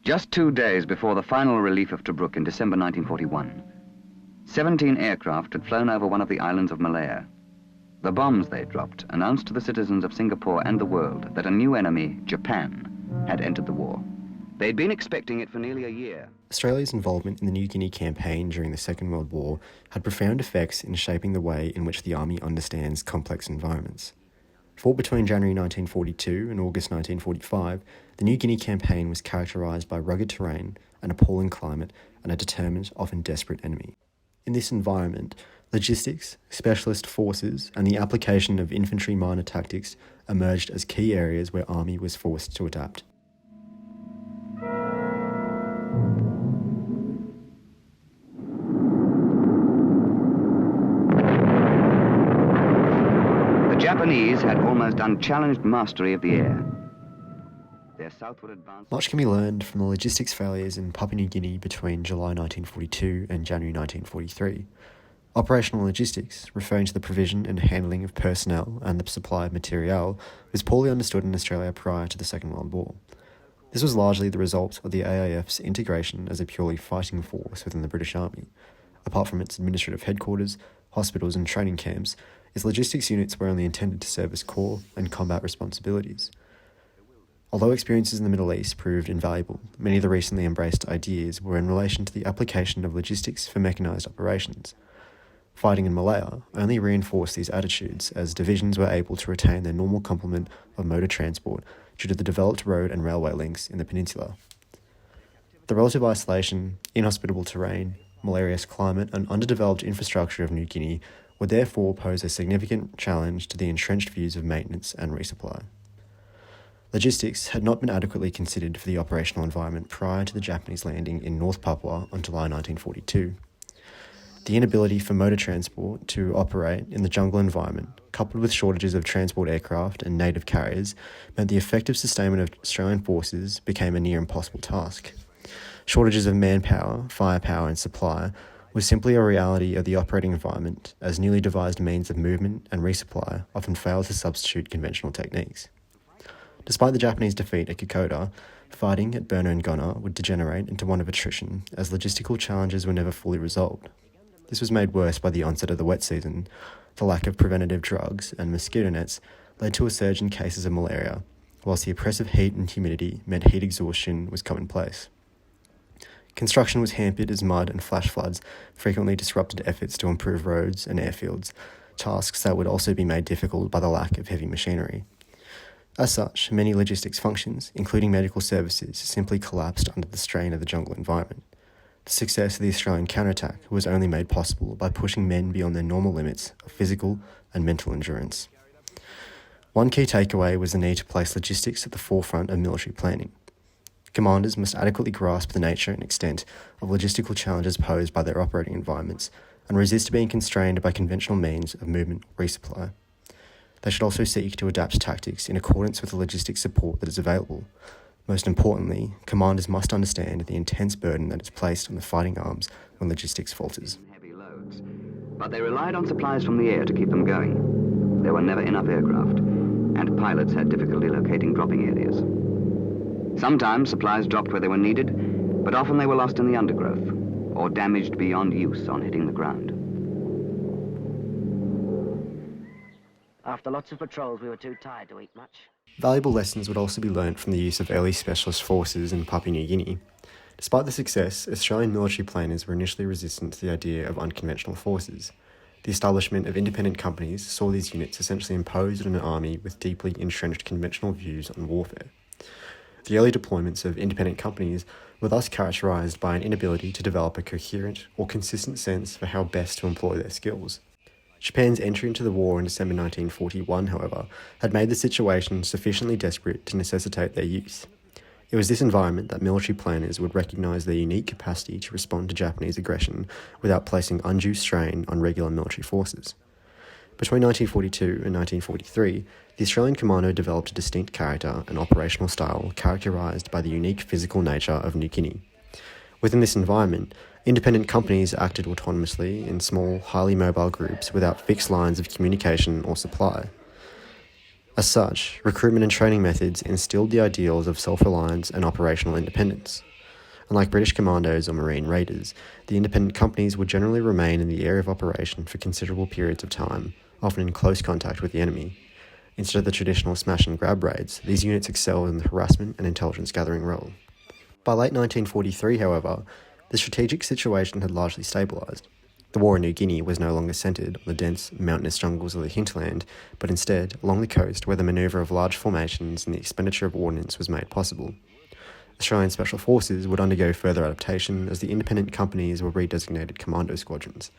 Just 2 days before the final relief of Tobruk in December 1941, 17 aircraft had flown over one of the islands of Malaya. The bombs they dropped announced to the citizens of Singapore and the world that a new enemy, Japan, had entered the war. They'd been expecting it for nearly a year. Australia's involvement in the New Guinea campaign during the Second World War had profound effects in shaping the way in which the Army understands complex environments. Fought between January 1942 and August 1945, the New Guinea campaign was characterised by rugged terrain, an appalling climate, and a determined, often desperate enemy. In this environment, logistics, specialist forces, and the application of infantry minor tactics emerged as key areas where Army was forced to adapt. The Japanese had almost unchallenged mastery of the air. Their southward advance... Much can be learned from the logistics failures in Papua New Guinea between July 1942 and January 1943. Operational logistics, referring to the provision and handling of personnel and the supply of materiel, was poorly understood in Australia prior to the Second World War. This was largely the result of the AIF's integration as a purely fighting force within the British Army. Apart from its administrative headquarters, hospitals and training camps, its logistics units were only intended to service corps and combat responsibilities. Although experiences in the Middle East proved invaluable, many of the recently embraced ideas were in relation to the application of logistics for mechanised operations. Fighting in Malaya only reinforced these attitudes as divisions were able to retain their normal complement of motor transport due to the developed road and railway links in the peninsula. The relative isolation, inhospitable terrain, malarious climate, and underdeveloped infrastructure of New Guinea would therefore pose a significant challenge to the entrenched views of maintenance and resupply. Logistics had not been adequately considered for the operational environment prior to the Japanese landing in North Papua on July 1942. The inability for motor transport to operate in the jungle environment, coupled with shortages of transport aircraft and native carriers, meant the effective sustainment of Australian forces became a near impossible task. Shortages of manpower, firepower and supply was simply a reality of the operating environment, as newly devised means of movement and resupply often failed to substitute conventional techniques. Despite the Japanese defeat at Kokoda, fighting at Burno and Ghana would degenerate into one of attrition, as logistical challenges were never fully resolved. This was made worse by the onset of the wet season. The lack of preventative drugs and mosquito nets led to a surge in cases of malaria, whilst the oppressive heat and humidity meant heat exhaustion was commonplace. Construction was hampered as mud and flash floods frequently disrupted efforts to improve roads and airfields, tasks that would also be made difficult by the lack of heavy machinery. As such, many logistics functions, including medical services, simply collapsed under the strain of the jungle environment. The success of the Australian counterattack was only made possible by pushing men beyond their normal limits of physical and mental endurance. One key takeaway was the need to place logistics at the forefront of military planning. Commanders must adequately grasp the nature and extent of logistical challenges posed by their operating environments and resist being constrained by conventional means of movement or resupply. They should also seek to adapt tactics in accordance with the logistic support that is available. Most importantly, commanders must understand the intense burden that is placed on the fighting arms when logistics falters. Heavy loads, but they relied on supplies from the air to keep them going. There were never enough aircraft, and pilots had difficulty locating dropping areas. Sometimes supplies dropped where they were needed, but often they were lost in the undergrowth, or damaged beyond use on hitting the ground. After lots of patrols, we were too tired to eat much. Valuable lessons would also be learnt from the use of early specialist forces in Papua New Guinea. Despite the success, Australian military planners were initially resistant to the idea of unconventional forces. The establishment of independent companies saw these units essentially imposed on an army with deeply entrenched conventional views on warfare. The early deployments of independent companies were thus characterised by an inability to develop a coherent or consistent sense for how best to employ their skills. Japan's entry into the war in December 1941, however, had made the situation sufficiently desperate to necessitate their use. It was this environment that military planners would recognise their unique capacity to respond to Japanese aggression without placing undue strain on regular military forces. Between 1942 and 1943, the Australian Commando developed a distinct character and operational style characterised by the unique physical nature of New Guinea. Within this environment, independent companies acted autonomously in small, highly mobile groups without fixed lines of communication or supply. As such, recruitment and training methods instilled the ideals of self-reliance and operational independence. Unlike British commandos or Marine raiders, the independent companies would generally remain in the area of operation for considerable periods of time, often in close contact with the enemy. Instead of the traditional smash and grab raids, these units excelled in the harassment and intelligence gathering role. By late 1943, however, the strategic situation had largely stabilised. The war in New Guinea was no longer centred on the dense, mountainous jungles of the hinterland, but instead along the coast where the manoeuvre of large formations and the expenditure of ordnance was made possible. Australian Special Forces would undergo further adaptation as the independent companies were redesignated commando squadrons.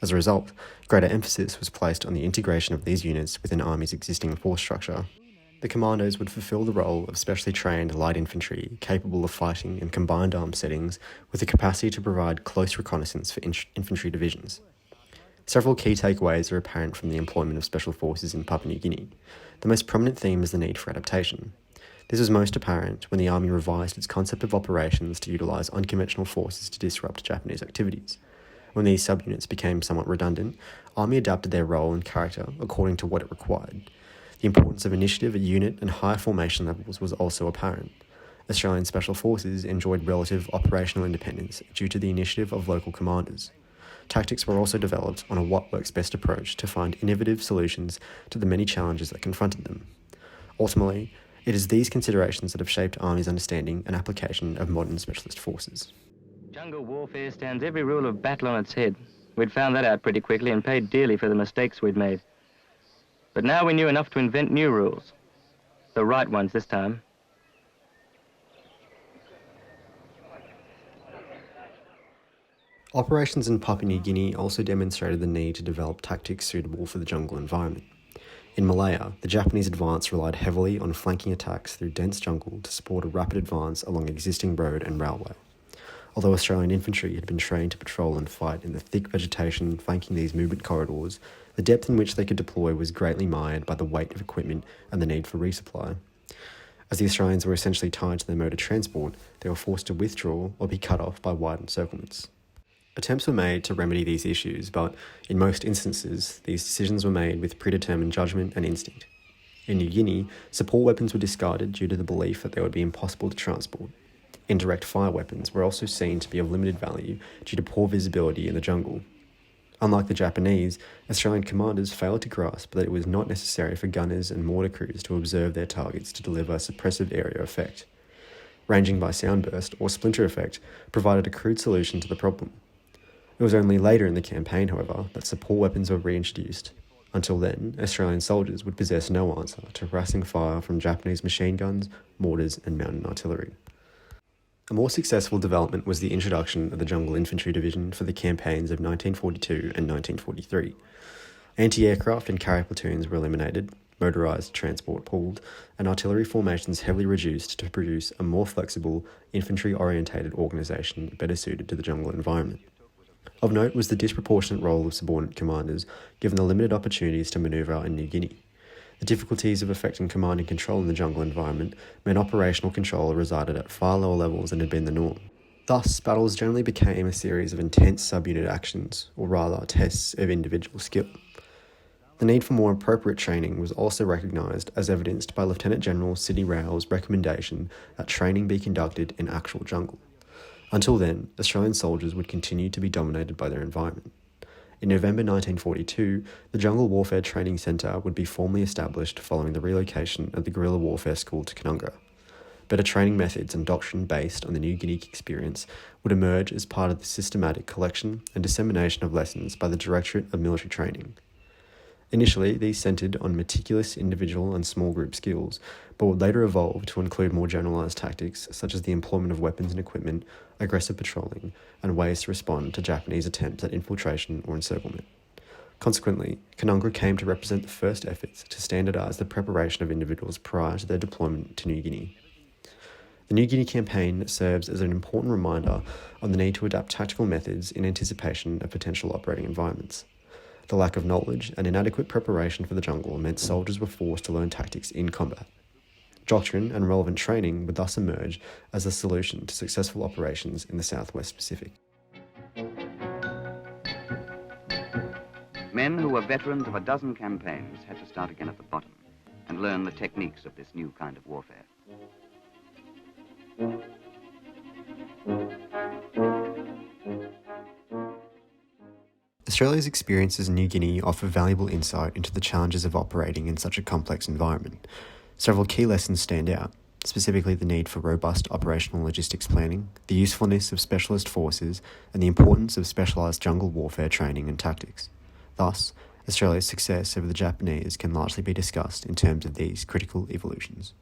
As a result, greater emphasis was placed on the integration of these units within Army's existing force structure. The commandos would fulfil the role of specially trained light infantry capable of fighting in combined arms settings with the capacity to provide close reconnaissance for infantry divisions. Several key takeaways are apparent from the employment of special forces in Papua New Guinea. The most prominent theme is the need for adaptation. This was most apparent when the Army revised its concept of operations to utilise unconventional forces to disrupt Japanese activities. When these subunits became somewhat redundant, Army adapted their role and character according to what it required. The importance of initiative at unit and higher formation levels was also apparent. Australian Special Forces enjoyed relative operational independence due to the initiative of local commanders. Tactics were also developed on a what works best approach to find innovative solutions to the many challenges that confronted them. Ultimately, it is these considerations that have shaped Army's understanding and application of modern specialist forces. Jungle warfare stands every rule of battle on its head. We'd found that out pretty quickly and paid dearly for the mistakes we'd made. But now we knew enough to invent new rules. The right ones this time. Operations in Papua New Guinea also demonstrated the need to develop tactics suitable for the jungle environment. In Malaya, the Japanese advance relied heavily on flanking attacks through dense jungle to support a rapid advance along existing road and railway. Although Australian infantry had been trained to patrol and fight in the thick vegetation flanking these movement corridors, the depth in which they could deploy was greatly mired by the weight of equipment and the need for resupply. As the Australians were essentially tied to their mode of transport, they were forced to withdraw or be cut off by wide encirclements. Attempts were made to remedy these issues, but in most instances, these decisions were made with predetermined judgment and instinct. In New Guinea, support weapons were discarded due to the belief that they would be impossible to transport. Indirect fire weapons were also seen to be of limited value due to poor visibility in the jungle. Unlike the Japanese, Australian commanders failed to grasp that it was not necessary for gunners and mortar crews to observe their targets to deliver a suppressive area effect. Ranging by soundburst or splinter effect provided a crude solution to the problem. It was only later in the campaign, however, that support weapons were reintroduced. Until then, Australian soldiers would possess no answer to harassing fire from Japanese machine guns, mortars, and mountain artillery. A more successful development was the introduction of the Jungle Infantry Division for the campaigns of 1942 and 1943. Anti-aircraft and carrier platoons were eliminated, motorised transport pulled, and artillery formations heavily reduced to produce a more flexible, infantry-orientated organisation better suited to the jungle environment. Of note was the disproportionate role of subordinate commanders, given the limited opportunities to manoeuvre in New Guinea. The difficulties of effecting command and control in the jungle environment meant operational control resided at far lower levels than had been the norm. Thus, battles generally became a series of intense subunit actions, or rather tests of individual skill. The need for more appropriate training was also recognised, as evidenced by Lieutenant General Sidney Rao's recommendation that training be conducted in actual jungle. Until then, Australian soldiers would continue to be dominated by their environment. In November 1942, the Jungle Warfare Training Centre would be formally established following the relocation of the Guerrilla Warfare School to Canungra. Better training methods and doctrine based on the New Guinea experience would emerge as part of the systematic collection and dissemination of lessons by the Directorate of Military Training. Initially, these centred on meticulous individual and small group skills, but would later evolve to include more generalised tactics such as the employment of weapons and equipment, aggressive patrolling, and ways to respond to Japanese attempts at infiltration or encirclement. Consequently, Canungra came to represent the first efforts to standardise the preparation of individuals prior to their deployment to New Guinea. The New Guinea campaign serves as an important reminder on the need to adapt tactical methods in anticipation of potential operating environments. The lack of knowledge and inadequate preparation for the jungle meant soldiers were forced to learn tactics in combat. Doctrine and relevant training would thus emerge as a solution to successful operations in the Southwest Pacific. Men who were veterans of a dozen campaigns had to start again at the bottom and learn the techniques of this new kind of warfare. Australia's experiences in New Guinea offer valuable insight into the challenges of operating in such a complex environment. Several key lessons stand out, specifically the need for robust operational logistics planning, the usefulness of specialist forces, and the importance of specialised jungle warfare training and tactics. Thus, Australia's success over the Japanese can largely be discussed in terms of these critical evolutions.